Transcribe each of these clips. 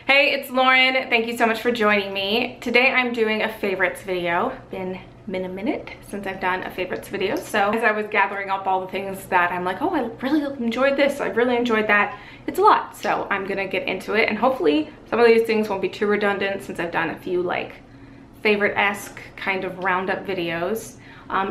Hey, it's Lauren. Thank you so much for joining me. Today I'm doing a favorites video. Been a minute since I've done a favorites video. So as I was gathering up all the things that I'm like, oh, I really enjoyed this, I really enjoyed that, it's a lot. So I'm gonna get into it, and hopefully some of these things won't be too redundant since I've done a few like favorite-esque kind of roundup videos.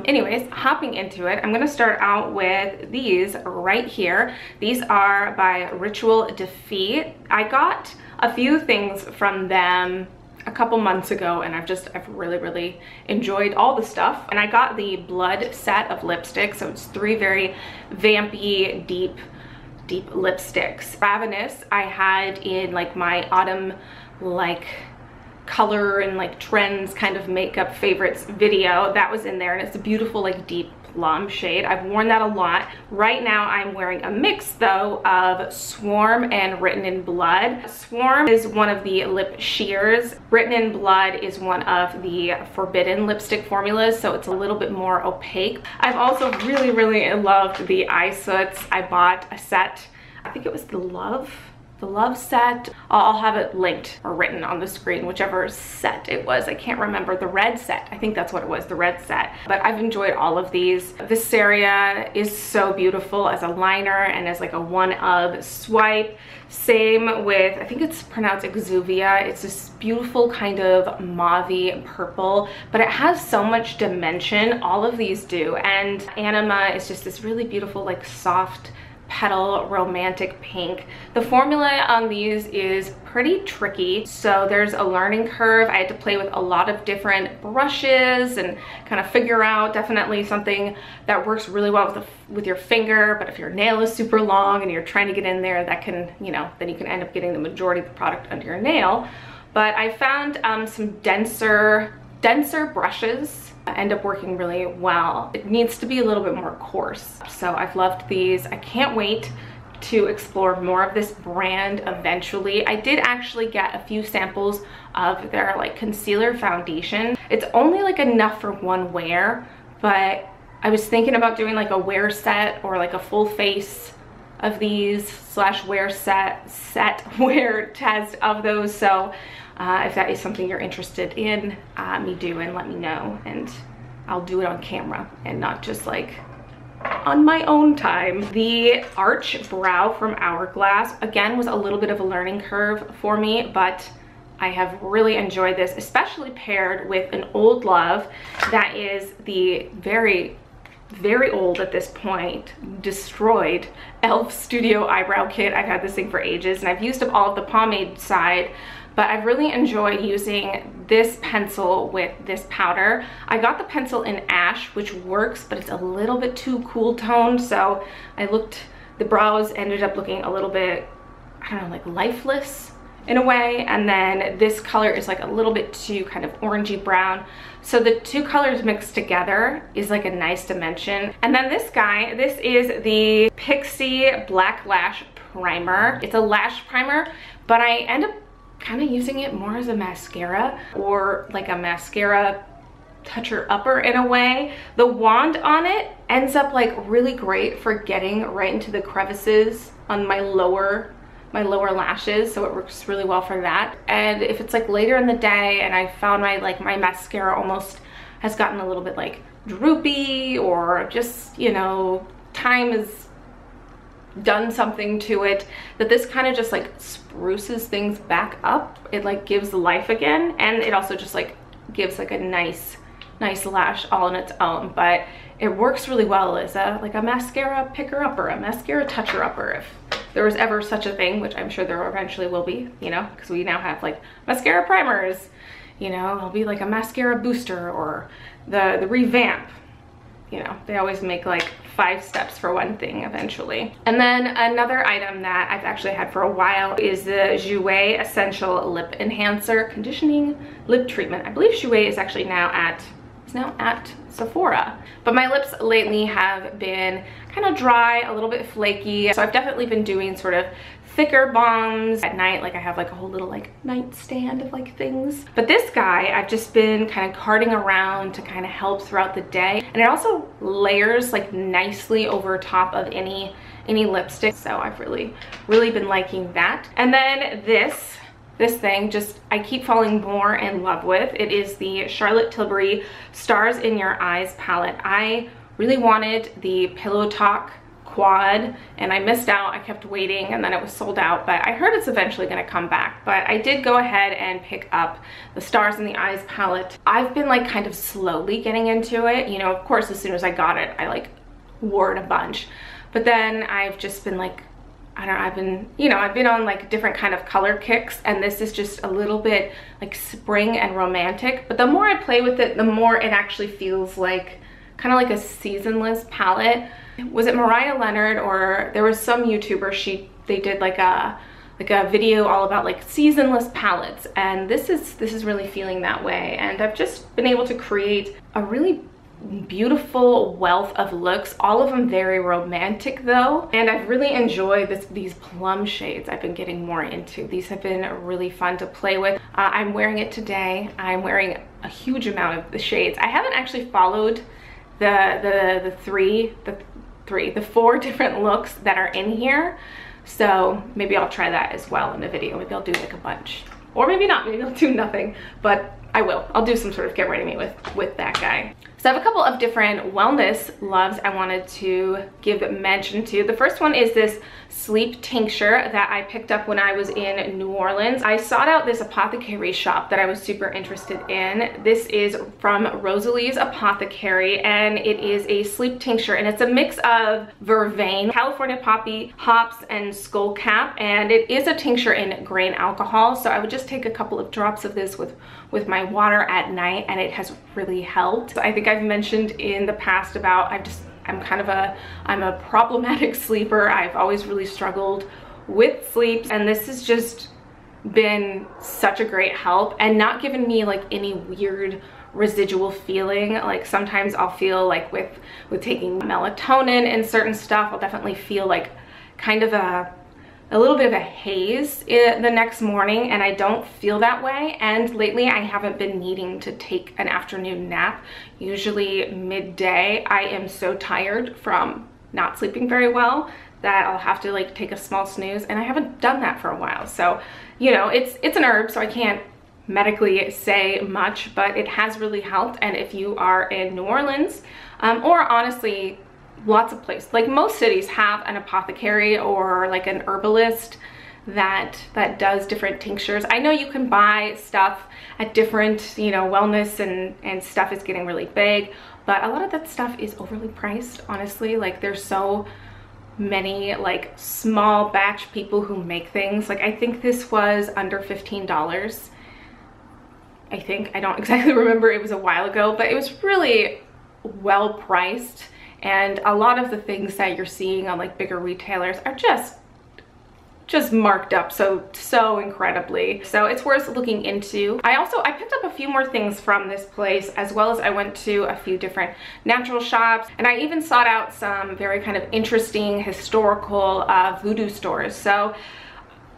Anyways, hopping into it, I'm gonna start out with these right here. These are by Rituel de Fille. I got a few things from them a couple months ago, and I've really enjoyed all the stuff. And I got the blood set of lipsticks, so it's 3 very vampy, deep lipsticks. Ravenous I had in like my autumn like color and like trends kind of makeup favorites video. That was in there, and it's a beautiful like deep plum shade. I've worn that a lot. Right now I'm wearing a mix though of Swarm and Written in Blood. Swarm is one of the lip sheers. Written in Blood is one of the forbidden lipstick formulas, so it's a little bit more opaque. I've also really loved the eye soots. I bought a set, I think it was the Love set. I'll have it linked or written on the screen, whichever set it was. I can't remember. The red set, I think that's what it was, the red set. But I've enjoyed all of these. Viscera is so beautiful as a liner and as like a one-of swipe. Same with, I think it's pronounced Exuviae. It's this beautiful kind of mauvey purple, but it has so much dimension. All of these do. And Anima is just this really beautiful like soft petal romantic pink. The formula on these is pretty tricky, so there's a learning curve. I had to play with a lot of different brushes and kind of figure out definitely something that works really well with your finger, but if your nail is super long and you're trying to get in there, that can, you know, then you can end up getting the majority of the product under your nail. But I found some denser brushes end up working really well. It needs to be a little bit more coarse. So I've loved these. I can't wait to explore more of this brand eventually. I did actually get a few samples of their like concealer foundation. It's only like enough for one wear, but I was thinking about doing like a wear set or like a full face of these / wear wear test of those. So if that is something you're interested in, me do and let me know, and I'll do it on camera and not just like on my own time. The Arch Brow from Hourglass, again, was a little bit of a learning curve for me, but I have really enjoyed this, especially paired with an old love that is the very old at this point, destroyed e.l.f. Studio Eyebrow Kit. I've had this thing for ages, and I've used up all of the pomade side, but I've really enjoyed using this pencil with this powder. I got the pencil in Ash, which works, but it's a little bit too cool toned, so the brows ended up looking a little bit, I don't know, like lifeless in a way, and then this color is like a little bit too kind of orangey brown. So the two colors mixed together is like a nice dimension. And then this guy, this is the Pixi Black Lash Primer. It's a lash primer, but I end up kind of using it more as a mascara or like a mascara toucher upper in a way. The wand on it ends up like really great for getting right into the crevices on my lower lashes, so it works really well for that. And if it's like later in the day and I found my mascara almost has gotten a little bit like droopy, or just, you know, time has done something to it, that this kind of just like spruces things back up. It like gives life again, and it also just like gives like a nice lash all on its own. But it works really well as a mascara picker upper, a mascara toucher upper, if there was ever such a thing, which I'm sure there eventually will be, you know, because we now have like mascara primers, you know, it'll be like a mascara booster or the revamp. You know, they always make like 5 steps for one thing eventually. And then another item that I've actually had for a while is the Jouer Essential Lip Enhancer Conditioning Lip Treatment. I believe Jouer is actually now at Sephora. But my lips lately have been kind of dry, a little bit flaky, so I've definitely been doing sort of thicker balms at night. Like I have like a whole little like nightstand of like things. But this guy I've just been kind of carting around to kind of help throughout the day, and it also layers like nicely over top of any lipstick, so I've really been liking that. And then this this thing just I keep falling more in love with. It is the Charlotte Tilbury Stars in Your Eyes palette. I really wanted the Pillow Talk quad and I missed out. I kept waiting and then it was sold out, but I heard it's eventually going to come back. But I did go ahead and pick up the Stars in the Eyes palette. I've been like kind of slowly getting into it. You know, of course, as soon as I got it, I like wore it a bunch. But then I've just been like, I don't know, I've been on like different kind of color kicks, and this is just a little bit like spring and romantic. But the more I play with it, the more it actually feels like kind of like a seasonless palette. Was it Mariah Leonard or there was some YouTuber, they did like a video all about like seasonless palettes, and this is really feeling that way. And I've just been able to create a really beautiful wealth of looks, all of them very romantic though, and I've really enjoyed these plum shades I've been getting more into. These have been really fun to play with. I'm wearing it today. I'm wearing a huge amount of the shades. I haven't actually followed the four different looks that are in here, so maybe I'll try that as well in a video. Maybe I'll do like a bunch, or maybe not. Maybe I'll do nothing, but I'll do some sort of get ready me with that guy. So I have a couple of different wellness loves I wanted to give mention to. The first one is this sleep tincture that I picked up when I was in New Orleans. I sought out this apothecary shop that I was super interested in. This is from Rosalie's Apothecary, and it is a sleep tincture, and it's a mix of vervain, California poppy, hops, and skullcap, and it is a tincture in grain alcohol. So I would just take a couple of drops of this with my water at night, and it has really helped. I think I've mentioned in the past about I'm a problematic sleeper. I've always really struggled with sleep, and this has just been such a great help and not given me like any weird residual feeling. Like sometimes I'll feel like with taking melatonin and certain stuff, I'll definitely feel like kind of a little bit of a haze the next morning, and I don't feel that way. And lately I haven't been needing to take an afternoon nap. Usually midday I am so tired from not sleeping very well that I'll have to like take a small snooze, and I haven't done that for a while. So, you know, it's an herb, so I can't medically say much, but it has really helped. And if you are in New Orleans, or honestly lots of places, like most cities have an apothecary or like an herbalist that does different tinctures. I know you can buy stuff at different, you know, wellness and stuff is getting really big, but a lot of that stuff is overly priced, honestly. Like there's so many like small batch people who make things. Like I think this was under $15. I think, I don't exactly remember, it was a while ago, but it was really well priced. And a lot of the things that you're seeing on like bigger retailers are just marked up so incredibly. So it's worth looking into. I picked up a few more things from this place, as well as I went to a few different natural shops, and I even sought out some very kind of interesting historical voodoo stores. So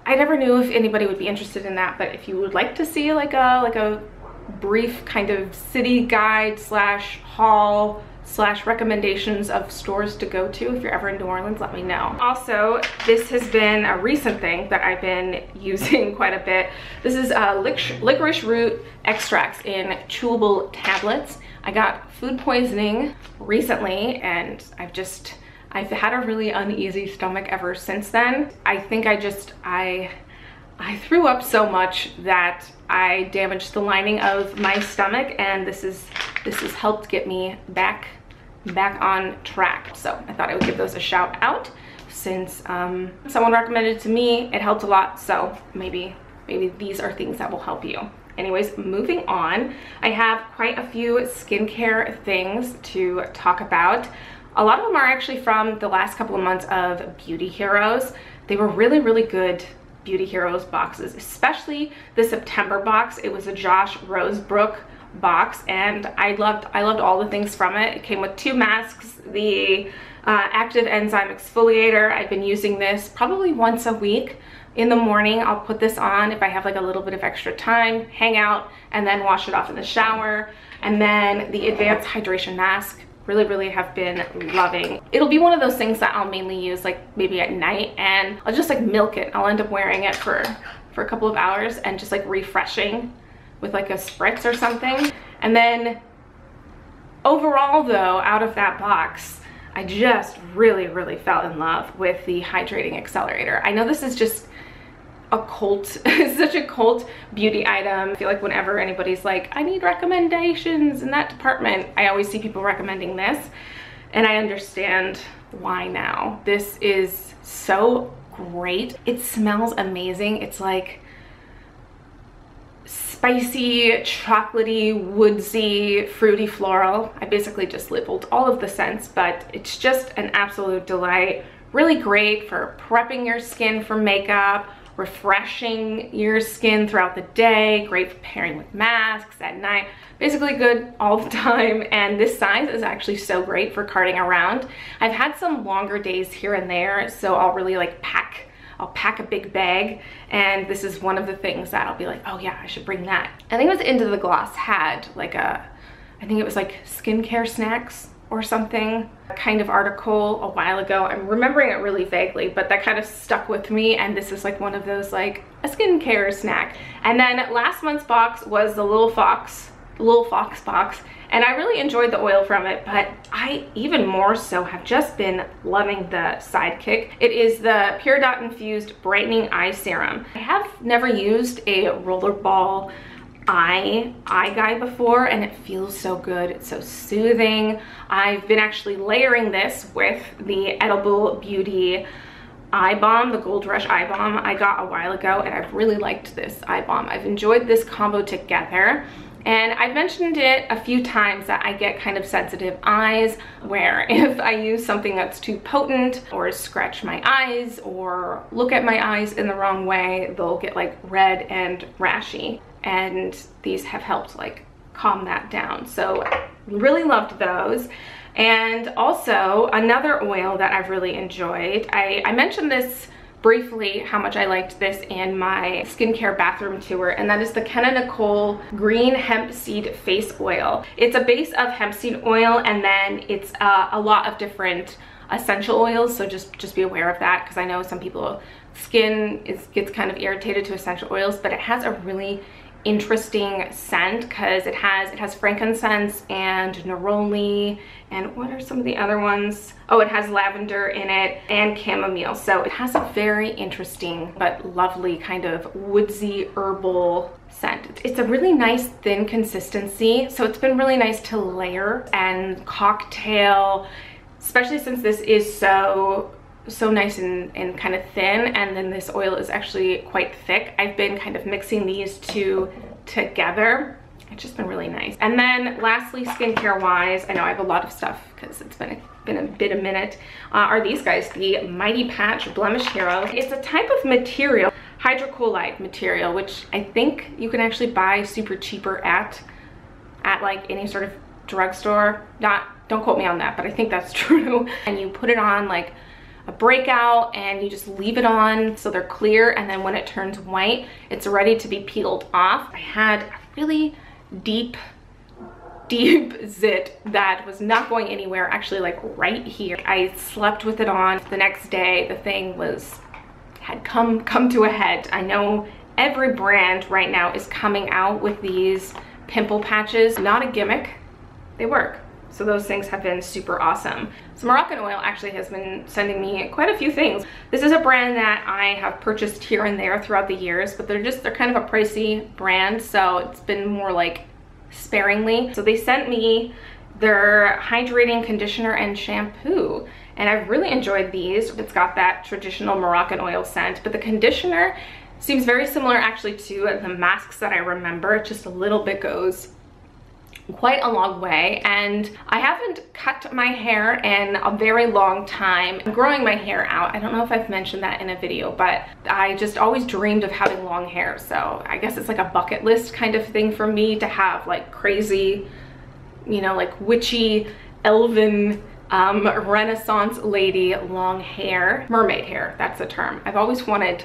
I never knew if anybody would be interested in that, but if you would like to see like a brief kind of city guide slash haul slash recommendations of stores to go to if you're ever in New Orleans, let me know. Also, this has been a recent thing that I've been using quite a bit. This is licorice root extracts in chewable tablets. I got food poisoning recently, and I've had a really uneasy stomach ever since then. I think I threw up so much that I damaged the lining of my stomach, and this has helped get me back on track. So I thought I would give those a shout out since someone recommended it to me. It helped a lot, so maybe these are things that will help you. Anyways, moving on, I have quite a few skincare things to talk about. A lot of them are actually from the last couple of months of Beauty Heroes. They were really good Beauty Heroes boxes, especially the September box. It was a Josh Rosebrook box, and I loved all the things from it. It came with 2 masks, the active enzyme exfoliator. I've been using this probably once a week. In the morning, I'll put this on if I have like a little bit of extra time, hang out, and then wash it off in the shower. And then the advanced hydration mask, really have been loving. It'll be one of those things that I'll mainly use like maybe at night, and I'll just like milk it. I'll end up wearing it for for a couple of hours and just like refreshing with like a spritz or something. And then overall though, out of that box, I just really fell in love with the Hydrating Accelerator. I know this is just a cult, such a cult beauty item. I feel like whenever anybody's like, I need recommendations in that department, I always see people recommending this, and I understand why now. This is so great. It smells amazing. It's like spicy, chocolatey, woodsy, fruity, floral. I basically just labeled all of the scents, but it's just an absolute delight. Really great for prepping your skin for makeup, refreshing your skin throughout the day, great for pairing with masks at night, basically good all the time. And this size is actually so great for carting around. I've had some longer days here and there, so I'll really like I'll pack a big bag, and this is one of the things that I'll be like, oh yeah, I should bring that. I think it was Into the Gloss had like I think it was like skincare snacks or something kind of article a while ago. I'm remembering it really vaguely, but that kind of stuck with me, and this is like one of those like a skincare snack. And then last month's box was the Lilfox box, and I really enjoyed the oil from it, but I even more so have just been loving the Sidekick. It is the Pure Dot Infused Brightening Eye Serum. I have never used a rollerball eye guy before, and it feels so good. It's so soothing. I've been actually layering this with the Edible Beauty eye balm, the Gold Rush eye balm I got a while ago, and I've really liked this eye balm. I've enjoyed this combo together. And I've mentioned it a few times that I get kind of sensitive eyes, where if I use something that's too potent or scratch my eyes or look at my eyes in the wrong way, they'll get like red and rashy. And these have helped like calm that down. So really loved those. And also another oil that I've really enjoyed, I mentioned this briefly, how much I liked this in my skincare bathroom tour, and that is the Kenna Nicole Green Hemp Seed Face Oil. It's a base of hemp seed oil, and then it's a lot of different essential oils, so just be aware of that, because I know some people skin gets kind of irritated to essential oils, but it has a really interesting scent because it has frankincense and neroli, and what are some of the other ones? Oh, it has lavender in it and chamomile. So it has a very interesting but lovely kind of woodsy herbal scent. It's a really nice thin consistency, so it's been really nice to layer and cocktail, especially since this is so nice and kind of thin, and then this oil is actually quite thick. I've been kind of mixing these two together. It's just been really nice. And then lastly, skincare wise, I know I have a lot of stuff because it's been a bit a minute, are these guys, the Mighty Patch Blemish Hero. It's a type of material, hydrocolloid material, which I think you can actually buy super cheaper at like any sort of drugstore. Don't quote me on that, but I think that's true. And you put it on like a breakout, and you just leave it on so they're clear, and then when it turns white, it's ready to be peeled off. I had a really deep zit that was not going anywhere, actually like right here. I slept with it on. The next day the thing had come to a head. I know every brand right now is coming out with these pimple patches. Not a gimmick, they work. So those things have been super awesome. So Moroccan Oil actually has been sending me quite a few things. This is a brand that I have purchased here and there throughout the years, but they're kind of a pricey brand, so it's been more like sparingly. So they sent me their hydrating conditioner and shampoo, and I've really enjoyed these. It's got that traditional Moroccan Oil scent, but the conditioner seems very similar actually to the masks that I remember. Just a little bit goes quite a long way. And I haven't cut my hair in a very long time. I'm growing my hair out. I don't know if I've mentioned that in a video, but I just always dreamed of having long hair. So I guess it's like a bucket list kind of thing for me to have like crazy, you know, like witchy, elven, Renaissance lady long hair. Mermaid hair, that's the term. I've always wanted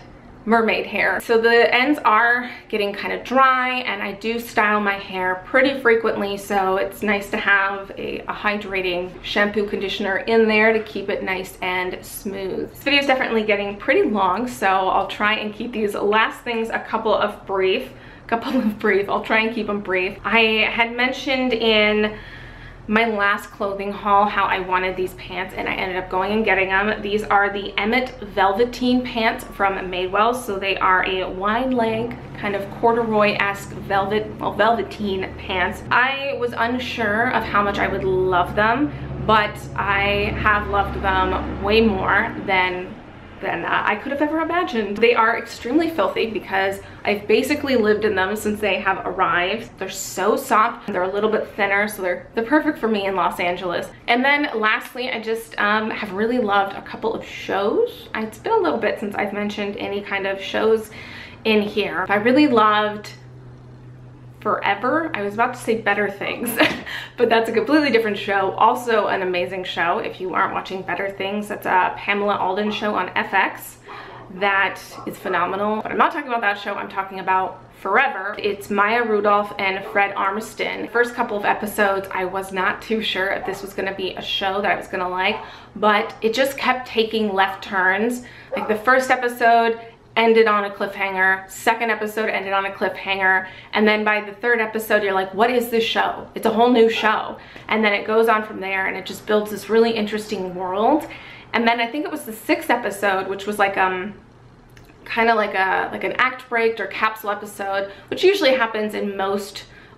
mermaid hair. So the ends are getting kind of dry, and I do style my hair pretty frequently, so it's nice to have a hydrating shampoo conditioner in there to keep it nice and smooth. This video is definitely getting pretty long, so I'll try and keep these last things a couple of brief. I'll try and keep them brief. I had mentioned in my last clothing haul how I wanted these pants, and I ended up going and getting them. These are the Emmett Velveteen pants from Madewell. So they are a wide leg, kind of corduroy-esque velveteen pants. I was unsure of how much I would love them, but I have loved them way more than I could have ever imagined. They are extremely filthy because I've basically lived in them since they have arrived. They're so soft, they're a little bit thinner, so they're perfect for me in Los Angeles. And then lastly, I just have really loved a couple of shows. It's been a little bit since I've mentioned any kind of shows in here. I really loved Forever. I was about to say Better Things, but that's a completely different show. Also an amazing show. If you aren't watching Better Things, that's a Pamela Alden show on FX. That is phenomenal. But I'm not talking about that show. I'm talking about Forever. It's Maya Rudolph and Fred Armisen. The first couple of episodes, I was not too sure if this was going to be a show that I was going to like, but it just kept taking left turns. Like the first episode ended on a cliffhanger, second episode ended on a cliffhanger, and then by the third episode you're like, what is this show? It's a whole new show. And then it goes on from there, and it just builds this really interesting world. And then I think it was the sixth episode, which was like kind of like an act break or capsule episode, which usually happens in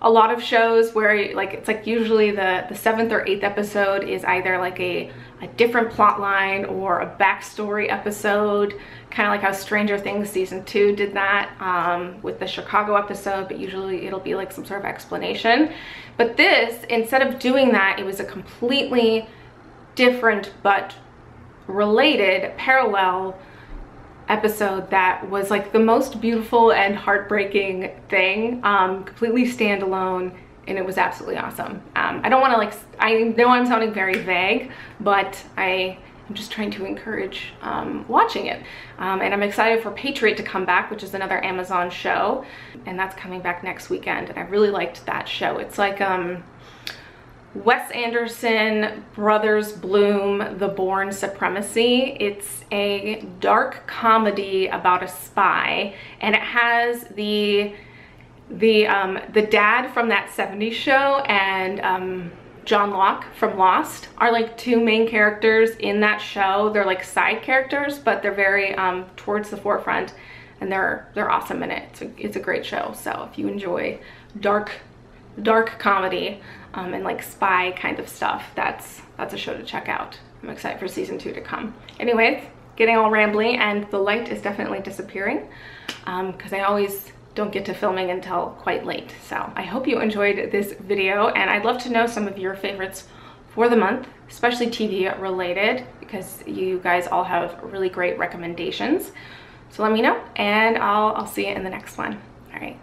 a lot of shows, where like it's like usually the seventh or eighth episode is either like a different plot line or a backstory episode, kind of like how Stranger Things season 2 did that with the Chicago episode, but usually it'll be like some sort of explanation. But this, instead of doing that, it was a completely different but related parallel episode that was like the most beautiful and heartbreaking thing, completely standalone, and it was absolutely awesome. I don't want to like, I know I'm sounding very vague, but I'm just trying to encourage watching it. And I'm excited for Patriot to come back, which is another Amazon show, and that's coming back next weekend, and I really liked that show. It's like Wes Anderson, Brothers Bloom, The Bourne Supremacy. It's a dark comedy about a spy, and it has the dad from That 70s Show and John Locke from Lost are like two main characters in that show. They're like side characters, but they're very towards the forefront, and they're awesome in it. It's a great show. So if you enjoy dark comedy and like spy kind of stuff, that's a show to check out. I'm excited for season 2 to come. Anyways, getting all rambly, and the light is definitely disappearing because I always don't get to filming until quite late. So I hope you enjoyed this video, and I'd love to know some of your favorites for the month, especially TV related, because you guys all have really great recommendations. So let me know, and I'll see you in the next one. All right.